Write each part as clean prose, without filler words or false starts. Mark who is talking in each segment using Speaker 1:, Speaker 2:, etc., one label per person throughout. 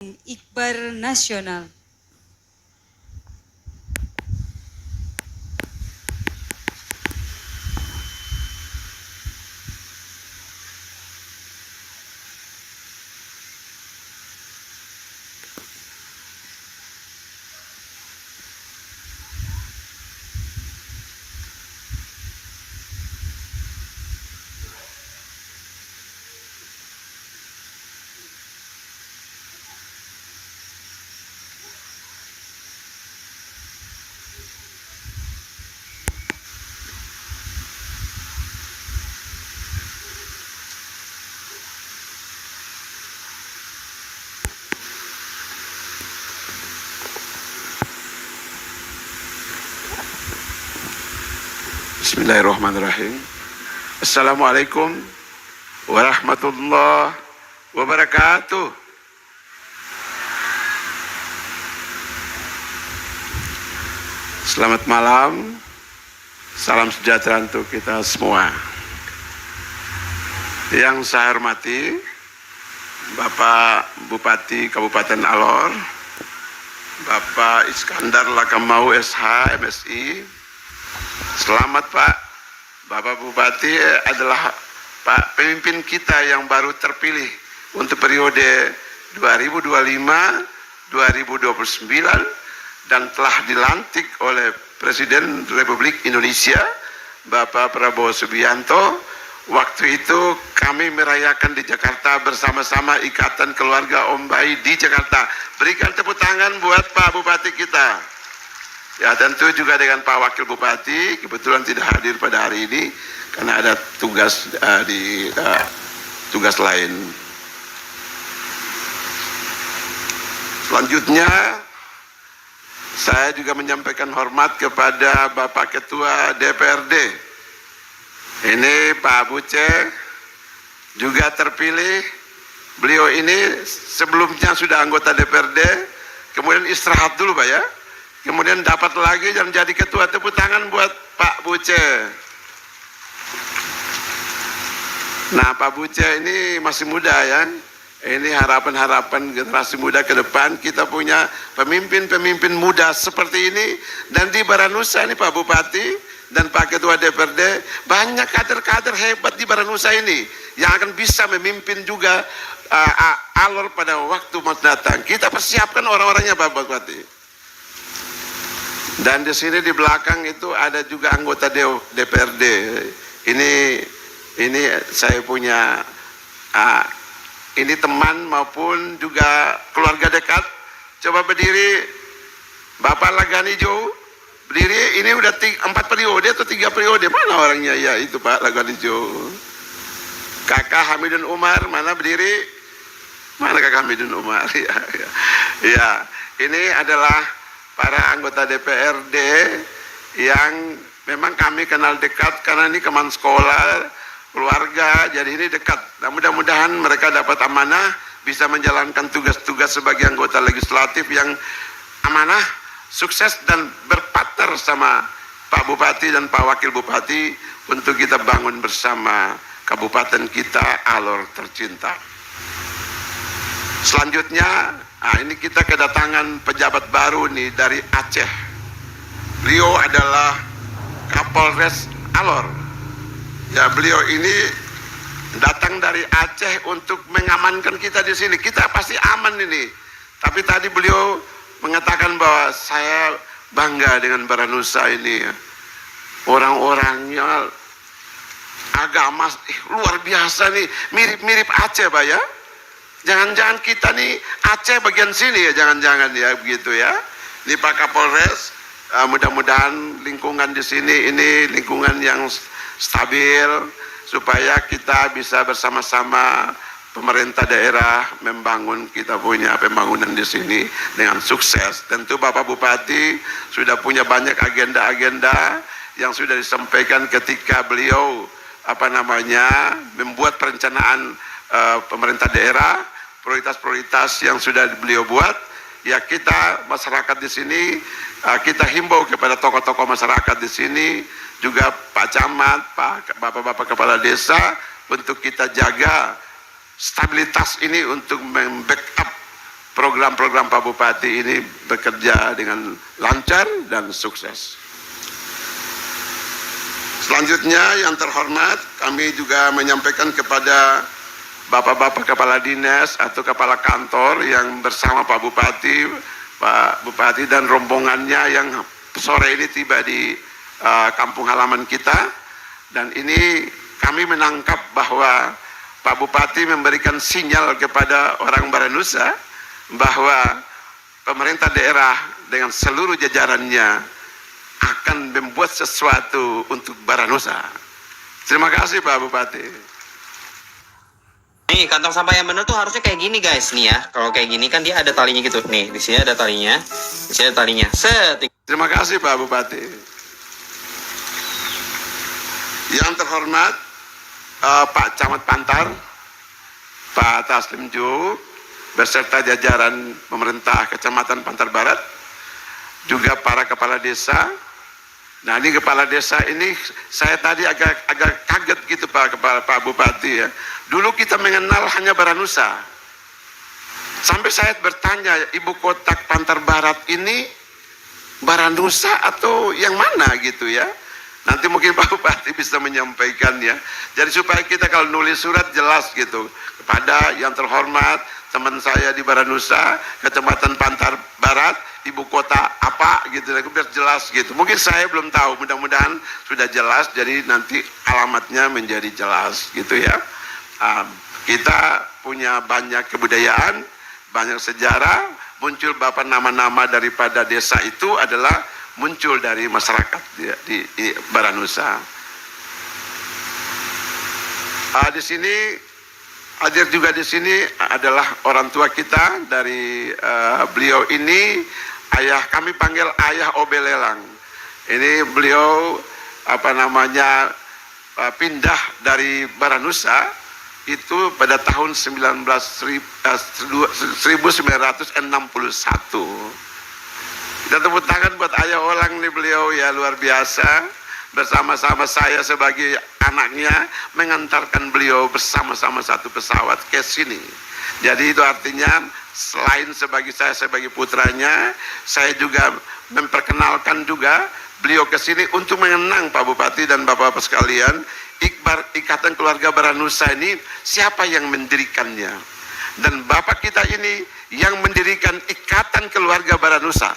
Speaker 1: Iqbar Nasional.
Speaker 2: Bismillahirrahmanirrahim. Assalamualaikum warahmatullahi wabarakatuh. Selamat malam, salam sejahtera untuk kita semua. Yang saya hormati Bapak Bupati Kabupaten Alor, Bapak Iskandar Lakamau SH MSI. Selamat Pak, Bapak Bupati adalah Pak pemimpin kita yang baru terpilih untuk periode 2025-2029 dan telah dilantik oleh Presiden Republik Indonesia Bapak Prabowo Subianto. Waktu itu kami merayakan di Jakarta bersama-sama Ikatan Keluarga Om Bayi di Jakarta. Berikan tepuk tangan buat Pak Bupati kita. Ya, tentu juga dengan Pak Wakil Bupati, kebetulan tidak hadir pada hari ini karena ada tugas tugas lain. Selanjutnya, saya juga menyampaikan hormat kepada Bapak Ketua DPRD. Ini Pak Buce juga terpilih. Beliau ini sebelumnya sudah anggota DPRD, kemudian istirahat dulu Pak ya. Kemudian dapat lagi dan jadi ketua. Tepuk tangan buat Pak Buce. Nah, Pak Buce ini masih muda ya. Ini harapan-harapan generasi muda ke depan. Kita punya pemimpin-pemimpin muda seperti ini. Dan di Baranusa ini Pak Bupati dan Pak Ketua DPRD, banyak kader-kader hebat di Baranusa ini yang akan bisa memimpin juga Alor pada waktu mendatang. Kita persiapkan orang-orangnya Pak Bupati. Dan di sini di belakang itu ada juga anggota DPRD. Ini saya punya ini teman maupun juga keluarga dekat. Coba berdiri, Bapak Laganijo. Berdiri. Ini udah 4 periode atau 3 periode. Mana orangnya? Ya itu Pak Laganijo. Kakak Hamidun Umar mana berdiri? Mana Kakak Hamidun Umar? Ya. Ini adalah para anggota DPRD yang memang kami kenal dekat karena ini teman sekolah, keluarga, jadi ini dekat. Nah, mudah-mudahan mereka dapat amanah, bisa menjalankan tugas-tugas sebagai anggota legislatif yang amanah, sukses dan berpartner sama Pak Bupati dan Pak Wakil Bupati untuk kita bangun bersama kabupaten kita Alor tercinta. Selanjutnya, ini kita kedatangan pejabat baru nih dari Aceh. Beliau adalah Kapolres Alor. Ya, beliau ini datang dari Aceh untuk mengamankan kita di sini. Kita pasti aman ini. Tapi tadi beliau mengatakan bahwa saya bangga dengan Baranusa ini. Orang-orangnya agama luar biasa nih, mirip-mirip Aceh Pak ya. Jangan-jangan kita nih Aceh bagian sini ya, jangan-jangan ya begitu ya. Ini Pak Kapolres, mudah-mudahan lingkungan di sini ini lingkungan yang stabil supaya kita bisa bersama-sama pemerintah daerah membangun kita punya pembangunan di sini dengan sukses. Tentu Bapak Bupati sudah punya banyak agenda-agenda yang sudah disampaikan ketika beliau membuat perencanaan pemerintah daerah, prioritas-prioritas yang sudah beliau buat. Ya, kita masyarakat di sini kita himbau kepada tokoh-tokoh masyarakat di sini, juga Pak Camat, Bapak-bapak kepala desa untuk kita jaga stabilitas ini untuk membackup program program-program Pak Bupati ini bekerja dengan lancar dan sukses. Selanjutnya yang terhormat, kami juga menyampaikan kepada Bapak-Bapak Kepala Dinas atau Kepala Kantor yang bersama Pak Bupati dan rombongannya yang sore ini tiba di kampung halaman kita. Dan ini kami menangkap bahwa Pak Bupati memberikan sinyal kepada orang Baranusa bahwa pemerintah daerah dengan seluruh jajarannya akan membuat sesuatu untuk Baranusa. Terima kasih Pak Bupati.
Speaker 3: Nih, kantong sampah yang bener tuh harusnya kayak gini guys, nih ya. Kalau kayak gini kan dia ada talinya gitu. Nih, di sini ada talinya. Di sini ada talinya. Set.
Speaker 2: Terima kasih Pak Bupati. Yang terhormat Pak Camat Pantar, Pak Taslim Jo, beserta jajaran pemerintah Kecamatan Pantar Barat, juga para kepala desa. Nah, ini kepala desa ini saya tadi agak kaget gitu Pak Bupati ya. Dulu kita mengenal hanya Baranusa. Sampai saya bertanya, ibu kota Pantar Barat ini Baranusa atau yang mana gitu ya. Nanti mungkin Pak Bupati bisa menyampaikan ya. Jadi supaya kita kalau nulis surat jelas gitu kepada yang terhormat teman saya di Baranusa, Kecamatan Pantar Barat, ibu kota apa gitu, biar jelas gitu. Mungkin saya belum tahu, mudah-mudahan sudah jelas. Jadi nanti alamatnya menjadi jelas gitu ya. Kita punya banyak kebudayaan, banyak sejarah. Muncul bapak nama-nama daripada desa itu adalah muncul dari masyarakat di Baranusa. Di sini hadir juga di sini adalah orang tua kita dari beliau ini, ayah, kami panggil Ayah Obelelang. Ini beliau pindah dari Baranusa itu pada tahun 1961. Kita tepuk tangan buat Ayah Olang nih, beliau ya luar biasa. Bersama-sama saya sebagai anaknya mengantarkan beliau bersama-sama satu pesawat ke sini. Jadi itu artinya selain sebagai saya sebagai putranya, saya juga memperkenalkan juga beliau ke sini untuk mengenang Pak Bupati dan Bapak-Bapak sekalian. Ikatan Keluarga Baranusa ini siapa yang mendirikannya? Dan Bapak kita ini yang mendirikan Ikatan Keluarga Baranusa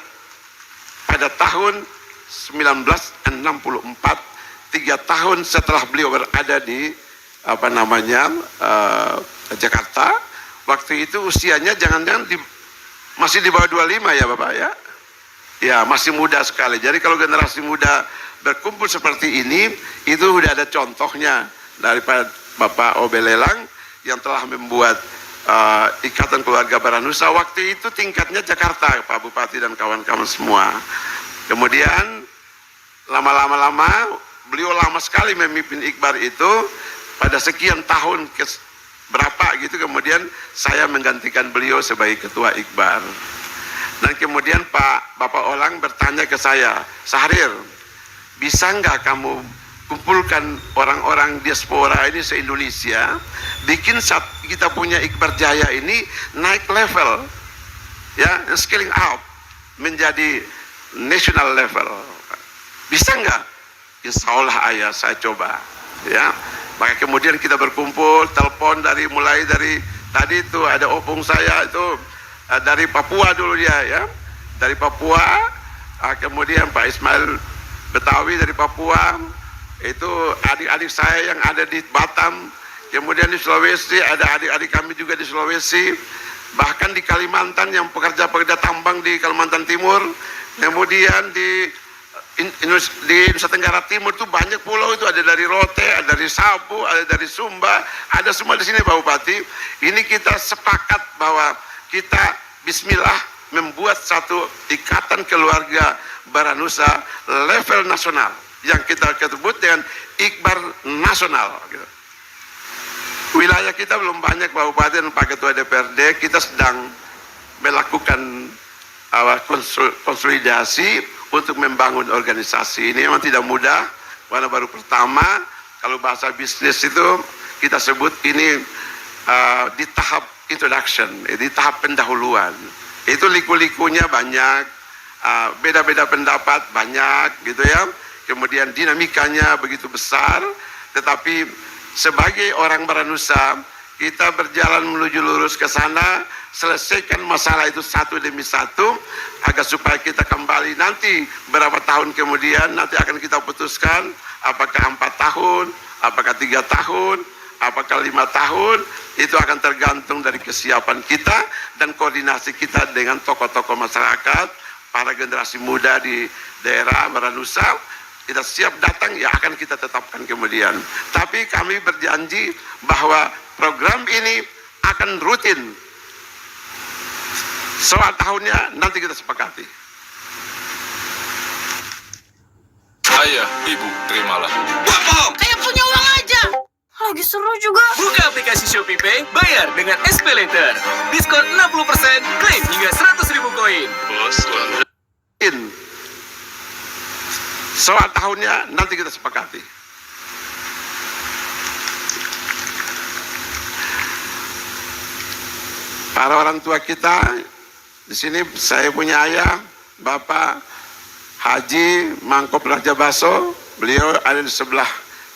Speaker 2: pada tahun 1964, 3 tahun setelah beliau berada di Jakarta. Waktu itu usianya jangan-jangan masih di bawah 25 ya Bapak ya. Ya, masih muda sekali. Jadi kalau generasi muda berkumpul seperti ini, itu sudah ada contohnya daripada Bapak Obelelang yang telah membuat Ikatan Keluarga Baranusa. Waktu itu tingkatnya Jakarta, Pak Bupati dan kawan-kawan semua. Kemudian lama-lama beliau lama sekali memimpin Ikbar itu. Pada sekian tahun berapa gitu, kemudian saya menggantikan beliau sebagai ketua Ikbar. Dan kemudian Bapak Olang bertanya ke saya, Syahrir, bisa nggak kamu kumpulkan orang-orang diaspora ini se-Indonesia, bikin kita punya Ikbar Jaya ini naik level, ya, scaling up menjadi national level. Bisa nggak? Insya Allah ayah, saya coba. Ya, maka kemudian kita berkumpul, telepon mulai dari tadi itu ada opung saya itu dari Papua dulu dia ya, dari Papua. Kemudian Pak Ismail Betawi dari Papua, itu adik-adik saya yang ada di Batam. Kemudian di Sulawesi ada adik-adik kami juga di Sulawesi, bahkan di Kalimantan yang pekerja-pekerja tambang di Kalimantan Timur. Kemudian di Nusa Tenggara Timur itu banyak pulau, itu ada dari Rote, ada dari Sabu, ada dari Sumba, ada semua di sini Pak Bupati. Ini kita sepakat bahwa kita bismillah membuat satu Ikatan Keluarga Baranusa level nasional yang kita sebut dengan Ikbar Nasional. Wilayah kita belum banyak Pak Bupati dan Pak Ketua DPRD, kita sedang melakukan konsolidasi untuk membangun organisasi. Ini memang tidak mudah, karena baru pertama. Kalau bahasa bisnis itu kita sebut ini di tahap introduction, di tahap pendahuluan. Itu liku-likunya banyak, beda-beda pendapat banyak gitu ya. Kemudian dinamikanya begitu besar, tetapi sebagai orang Baranusa kita berjalan menuju lurus ke sana, selesaikan masalah itu satu demi satu, agar supaya kita kembali nanti berapa tahun kemudian nanti akan kita putuskan apakah 4 tahun, apakah 3 tahun, apakah 5 tahun. Itu akan tergantung dari kesiapan kita dan koordinasi kita dengan tokoh-tokoh masyarakat, para generasi muda di daerah Baranusa. Kita siap datang, ya akan kita tetapkan kemudian. Tapi kami berjanji bahwa program ini akan rutin. Soal tahunnya nanti kita sepakati.
Speaker 4: Ayah, ibu, terimalah.
Speaker 5: Wow, kayak punya uang aja. Lagi seru juga.
Speaker 6: Buka aplikasi ShopeePay, bayar dengan SPayLater. Diskon 60%, klaim hingga 100.000 koin.
Speaker 2: Soal tahunnya nanti kita sepakati. Para orang tua kita di sini, saya punya ayah, Bapak Haji Mangkop Raja Baso. Beliau ada di sebelah,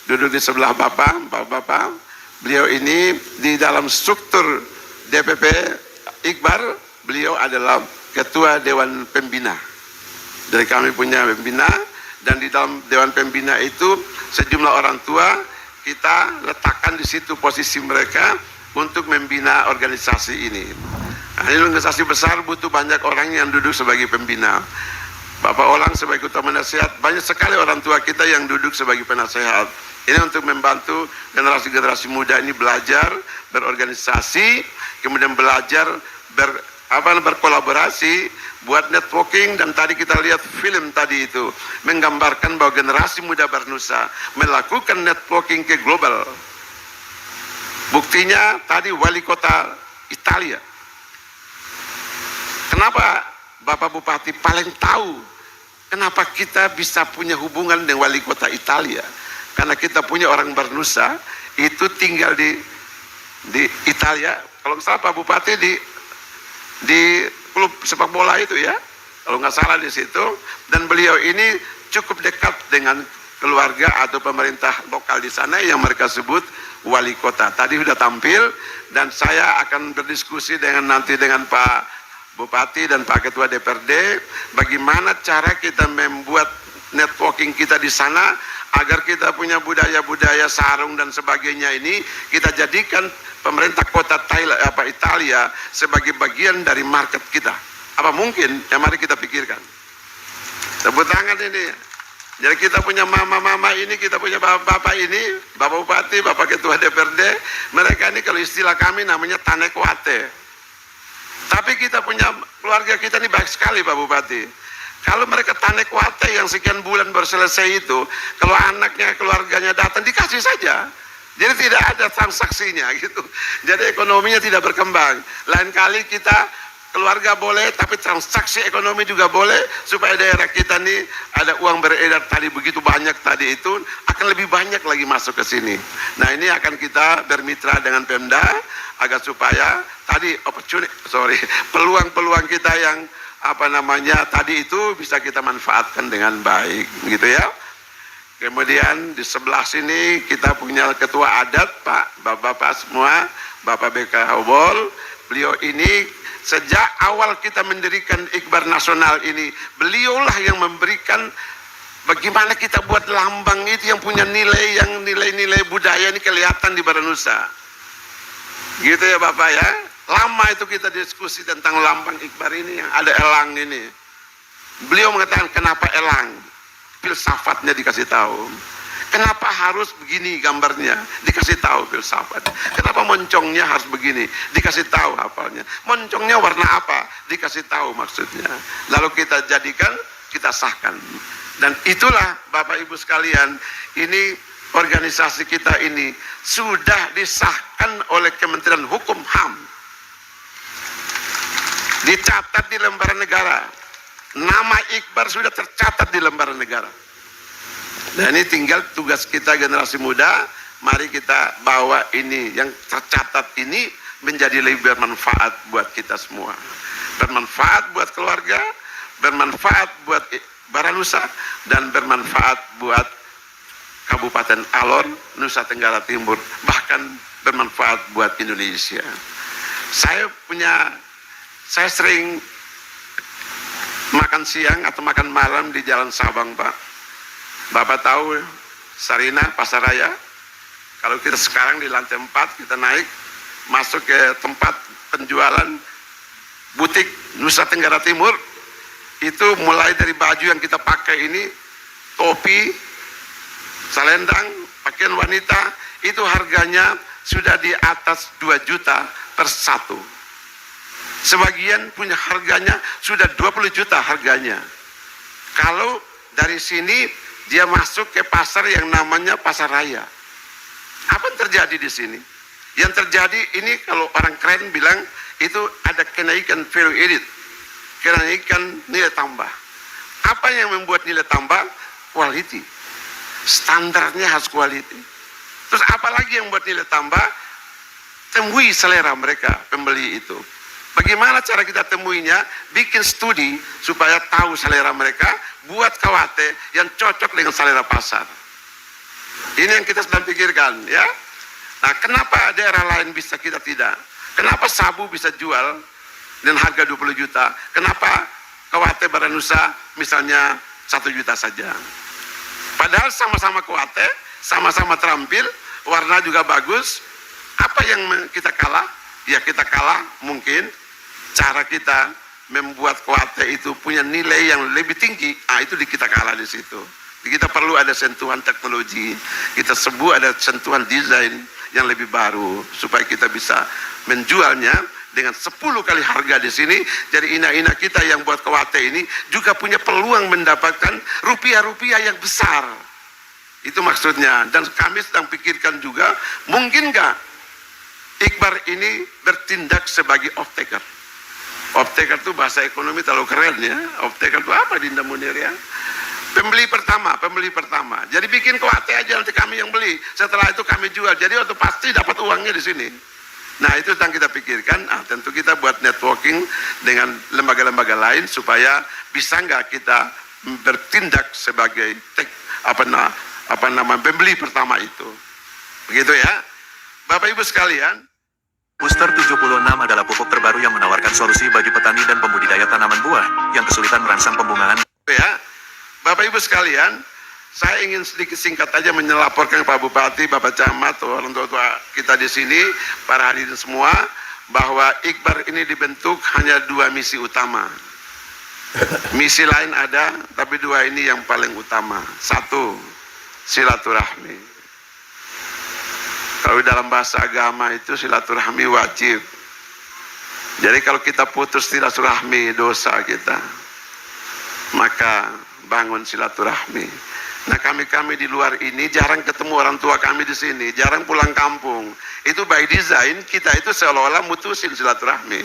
Speaker 2: duduk di sebelah Bapak. Beliau ini di dalam struktur DPP Iqbar, beliau adalah Ketua Dewan Pembina. Dari kami punya pembina, dan di dalam Dewan Pembina itu sejumlah orang tua kita letakkan di situ posisi mereka untuk membina organisasi ini. Nah, ini organisasi besar butuh banyak orang yang duduk sebagai pembina. Bapak Olang sebagai ketua penasehat, banyak sekali orang tua kita yang duduk sebagai penasehat. Ini untuk membantu generasi-generasi muda ini belajar berorganisasi, kemudian belajar berkolaborasi, buat networking. Dan tadi kita lihat film tadi itu menggambarkan bahwa generasi muda Baranusa melakukan networking ke global. Buktinya tadi wali kota Italia. Kenapa Bapak Bupati paling tahu kenapa kita bisa punya hubungan dengan wali kota Italia? Karena kita punya orang Baranusa itu tinggal di Italia. Kalau nggak salah Pak Bupati di klub sepak bola itu ya, kalau nggak salah di situ. Dan beliau ini cukup dekat dengan keluarga atau pemerintah lokal di sana yang mereka sebut wali kota. Tadi sudah tampil, dan saya akan berdiskusi nanti dengan Pak Bupati dan Pak Ketua DPRD bagaimana cara kita membuat networking kita di sana agar kita punya budaya-budaya sarung dan sebagainya ini kita jadikan pemerintah kota Italia sebagai bagian dari market kita. Apa mungkin? Ya mari kita pikirkan. Tepuk tangan ini. Jadi kita punya mama-mama ini, kita punya bapak-bapak ini, Bapak Bupati, Bapak Ketua DPRD, mereka ini kalau istilah kami namanya tanekwate. Tapi kita punya keluarga kita ini baik sekali Pak Bupati. Kalau mereka tanekwate yang sekian bulan baru selesai itu, kalau anaknya, keluarganya datang dikasih saja. Jadi tidak ada transaksinya gitu. Jadi ekonominya tidak berkembang. Lain kali kita keluarga boleh, tapi transaksi ekonomi juga boleh, supaya daerah kita nih ada uang beredar tadi begitu banyak tadi itu akan lebih banyak lagi masuk ke sini. Nah ini akan kita bermitra dengan Pemda agar supaya tadi peluang-peluang kita yang tadi itu bisa kita manfaatkan dengan baik gitu ya. Kemudian di sebelah sini kita punya ketua adat Pak, Bapak-bapak semua, Bapak BK Hobol. Beliau ini sejak awal kita mendirikan Iqbar Nasional ini, beliaulah yang memberikan bagaimana kita buat lambang itu yang punya nilai-nilai budaya ini kelihatan di Baranusa. Gitu ya Bapak ya. Lama itu kita diskusi tentang lambang Iqbar ini yang ada elang ini. Beliau mengatakan kenapa elang? Filsafatnya dikasih tahu. Kenapa harus begini gambarnya? Dikasih tahu filsafat. Kenapa moncongnya harus begini? Dikasih tahu apalnya. Moncongnya warna apa? Dikasih tahu maksudnya. Lalu kita jadikan, kita sahkan. Dan itulah Bapak Ibu sekalian, ini organisasi kita ini sudah disahkan oleh Kementerian Hukum HAM. Dicatat di lembaran negara. Nama Iqbar sudah tercatat di lembaran negara. Nah ini tinggal tugas kita generasi muda, mari kita bawa ini yang tercatat ini menjadi lebih bermanfaat buat kita semua. bermanfaat buat keluarga, bermanfaat buat Baranusa, dan bermanfaat buat Kabupaten Alor, Nusa Tenggara Timur, bahkan bermanfaat buat Indonesia. Saya sering makan siang atau makan malam di Jalan Sabang, Pak. Bapak tahu Sarinah, Pasar Raya? Kalau kita sekarang di lantai 4, kita naik, masuk ke tempat penjualan butik Nusa Tenggara Timur, itu mulai dari baju yang kita pakai ini, topi, selendang, pakaian wanita, itu harganya sudah di atas 2 juta per satu. Sebagian punya harganya sudah 20 juta harganya. Kalau dari sini dia masuk ke pasar yang namanya Pasar Raya. Apa yang terjadi di sini? Yang terjadi ini kalau orang keren bilang itu ada kenaikan value added, kenaikan nilai tambah. Apa yang membuat nilai tambah? Quality. Standarnya harus quality. Terus apalagi yang membuat nilai tambah? Temui selera mereka, pembeli itu. Bagaimana cara kita temuinya? Bikin studi supaya tahu selera mereka, buat KWT yang cocok dengan selera pasar. Ini yang kita sedang pikirkan, ya. Nah, kenapa daerah lain bisa, kita tidak? Kenapa Sabu bisa jual dengan harga 20 juta? Kenapa KWT Baranusa misalnya 1 juta saja? Padahal sama-sama KWT, sama-sama terampil, warna juga bagus. Apa yang kita kalah? Ya kita kalah mungkin cara kita membuat KWT itu punya nilai yang lebih tinggi. Itu kita kalah di situ. Kita perlu ada sentuhan teknologi, kita sebut ada sentuhan desain yang lebih baru supaya kita bisa menjualnya dengan 10 kali harga di sini. Jadi ina-ina kita yang buat KWT ini juga punya peluang mendapatkan rupiah-rupiah yang besar. Itu maksudnya. Dan kami sedang pikirkan juga, mungkin nggak Iqbar ini bertindak sebagai off-taker. Off-taker itu bahasa ekonomi terlalu keren ya. Off-taker itu apa, Dinda Munir ya? Pembeli pertama. Jadi bikin KWT aja, nanti kami yang beli. Setelah itu kami jual. Jadi waktu pasti dapat uangnya di sini. Nah, itu sedang kita pikirkan. Tentu kita buat networking dengan lembaga-lembaga lain supaya bisa nggak kita bertindak sebagai pembeli pertama itu. Begitu ya. Bapak Ibu sekalian,
Speaker 7: Booster 76 adalah pupuk terbaru yang menawarkan solusi bagi petani dan pembudidaya tanaman buah yang kesulitan merangsang pembungaan.
Speaker 2: ya, Bapak Ibu sekalian, saya ingin sedikit singkat aja menyelaporkan Pak Bupati, Bapak Camat, orang tua kita di sini, para hadirin semua, bahwa Iqbar ini dibentuk hanya 2 misi utama. Misi lain ada, tapi 2 ini yang paling utama. 1, silaturahmi. Kalau dalam bahasa agama itu silaturahmi wajib. Jadi kalau kita putus silaturahmi, dosa kita. Maka bangun silaturahmi. Nah, kami di luar ini jarang ketemu orang tua kami di sini, jarang pulang kampung. Itu by design, kita itu seolah-olah mutusin silaturahmi.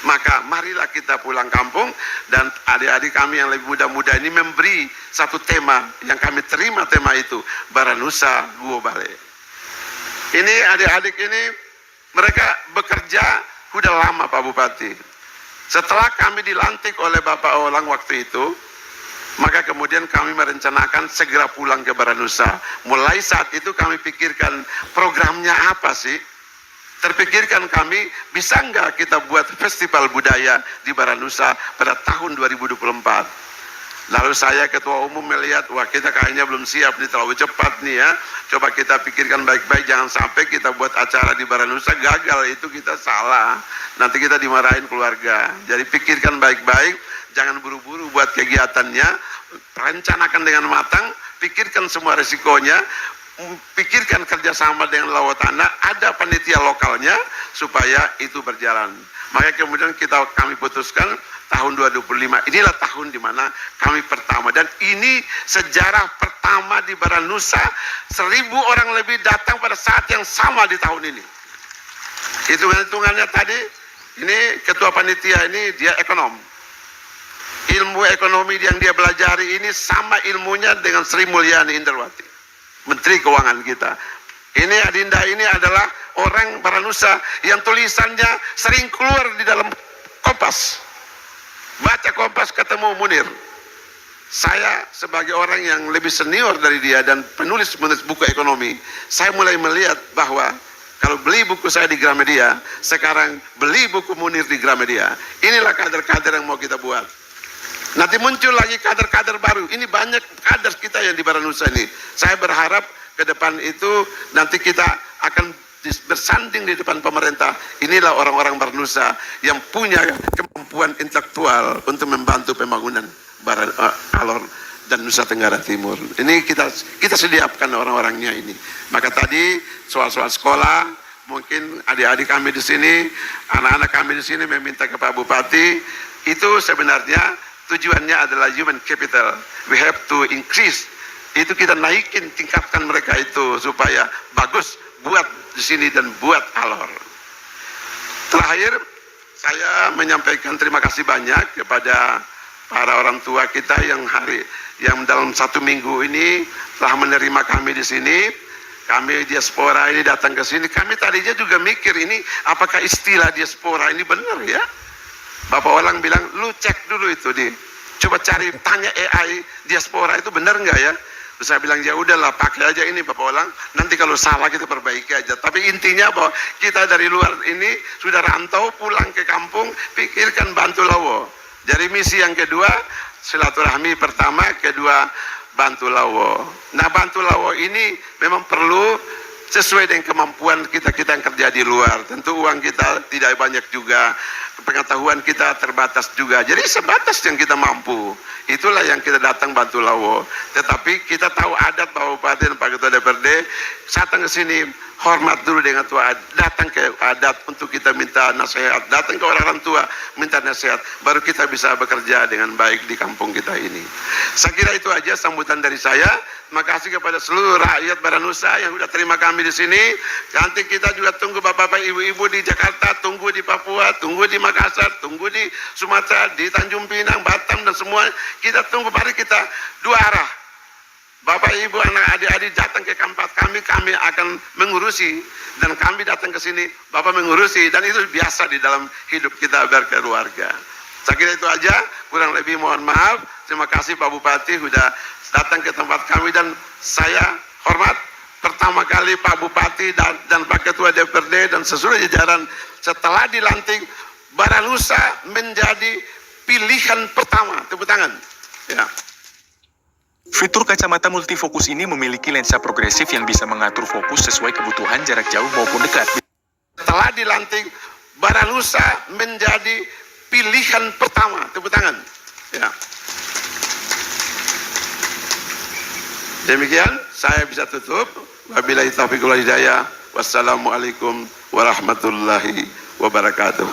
Speaker 2: Maka marilah kita pulang kampung, dan adik-adik kami yang lebih muda-muda ini memberi satu tema yang kami terima, tema itu Baranusa Guo Bale. Ini adik-adik ini mereka bekerja sudah lama Pak Bupati. Setelah kami dilantik oleh Bapak Olang waktu itu, maka kemudian kami merencanakan segera pulang ke Baranusa. Mulai saat itu kami pikirkan programnya apa sih? Terpikirkan kami, bisa nggak kita buat festival budaya di Baranusa pada tahun 2024. Lalu saya ketua umum melihat, wah kita kayaknya belum siap nih, terlalu cepat nih ya. Coba kita pikirkan baik-baik, jangan sampai kita buat acara di Baranusa gagal, itu kita salah. Nanti kita dimarahin keluarga. Jadi pikirkan baik-baik, jangan buru-buru buat kegiatannya, rencanakan dengan matang, pikirkan semua resikonya, pikirkan kerjasama dengan Lawatana, ada panitia lokalnya supaya itu berjalan. Maka kemudian kami putuskan tahun 2025 inilah tahun di mana kami pertama, dan ini sejarah pertama di Baranusa. 1.000 orang lebih datang pada saat yang sama di tahun ini. Hitungannya tadi, ini ketua panitia ini dia ekonom. Ilmu ekonomi yang dia belajari ini sama ilmunya dengan Sri Mulyani Indarwati, Menteri Keuangan kita. Ini Adinda ini adalah orang Baranusa yang tulisannya sering keluar di dalam Kompas. Baca Kompas ketemu Munir. Saya sebagai orang yang lebih senior dari dia dan penulis buku ekonomi, saya mulai melihat bahwa kalau beli buku saya di Gramedia, sekarang beli buku Munir di Gramedia. Inilah kader-kader yang mau kita buat. Nanti muncul lagi kader-kader baru. Ini banyak kader kita yang di Baranusa ini. Saya berharap ke depan itu nanti kita akan bersanding di depan pemerintah. Inilah orang-orang Baranusa yang punya kemampuan intelektual untuk membantu pembangunan Alor dan Nusa Tenggara Timur. Ini kita sediakan orang-orangnya ini. Maka tadi soal-soal sekolah, mungkin adik-adik kami di sini, anak-anak kami di sini meminta ke Pak Bupati, itu sebenarnya tujuannya adalah human capital. We have to increase. Itu kita naikin, tingkatkan mereka itu supaya bagus buat di sini dan buat Alor. Terakhir, saya menyampaikan terima kasih banyak kepada para orang tua kita yang dalam 1 minggu ini telah menerima kami di sini. Kami diaspora ini datang ke sini. Kami tadinya juga mikir ini apakah istilah diaspora ini benar ya? Bapak Olang bilang, lu cek dulu itu coba cari, tanya AI diaspora itu benar nggak ya? Terus saya bilang ya udahlah pakai aja ini Bapak Olang. Nanti kalau salah kita perbaiki aja. Tapi intinya bahwa kita dari luar ini sudah rantau pulang ke kampung, pikirkan bantu Lawo. Jadi misi yang kedua, silaturahmi pertama, kedua bantu Lawo. Nah bantu Lawo ini memang perlu sesuai dengan kemampuan kita yang kerja di luar. Tentu uang kita tidak banyak juga, pengetahuan kita terbatas juga. Jadi sebatas yang kita mampu. Itulah yang kita datang bantu Lawo. Tetapi kita tahu adat Pak Bupati dan Pak Ketua DPRD, datang ke sini hormat dulu dengan tua, datang ke adat untuk kita minta nasihat, datang ke orang tua minta nasihat, baru kita bisa bekerja dengan baik di kampung kita ini. Saya kira itu aja sambutan dari saya. Terima kasih kepada seluruh rakyat Baranusa yang sudah terima kami di sini. Nanti kita juga tunggu bapak-bapak, ibu-ibu di Jakarta, tunggu di Papua, tunggu di Makassar, tunggu di Sumatera, di Tanjung Pinang, Batam dan semua. Kita tunggu, mari kita dua arah. Bapak, ibu, anak, adik-adik datang ke tempat kami akan mengurusi, dan kami datang ke sini, Bapak mengurusi, dan itu biasa di dalam hidup kita berkeluarga. Saya kira itu aja, kurang lebih mohon maaf. Terima kasih Pak Bupati sudah datang ke tempat kami, dan saya hormat pertama kali Pak Bupati dan Pak Ketua DPRD dan seluruh jajaran setelah dilantik, Baranusa menjadi pilihan pertama. Tepuk tangan. Ya.
Speaker 8: Fitur kacamata multifokus ini memiliki lensa progresif yang bisa mengatur fokus sesuai kebutuhan jarak jauh maupun dekat.
Speaker 2: Setelah dilantik, Baranusa menjadi pilihan pertama. Tepuk tangan. Ya. Demikian saya bisa tutup. Wabillahi taufiq wal hidayah. Wassalamualaikum warahmatullahi wabarakatuh.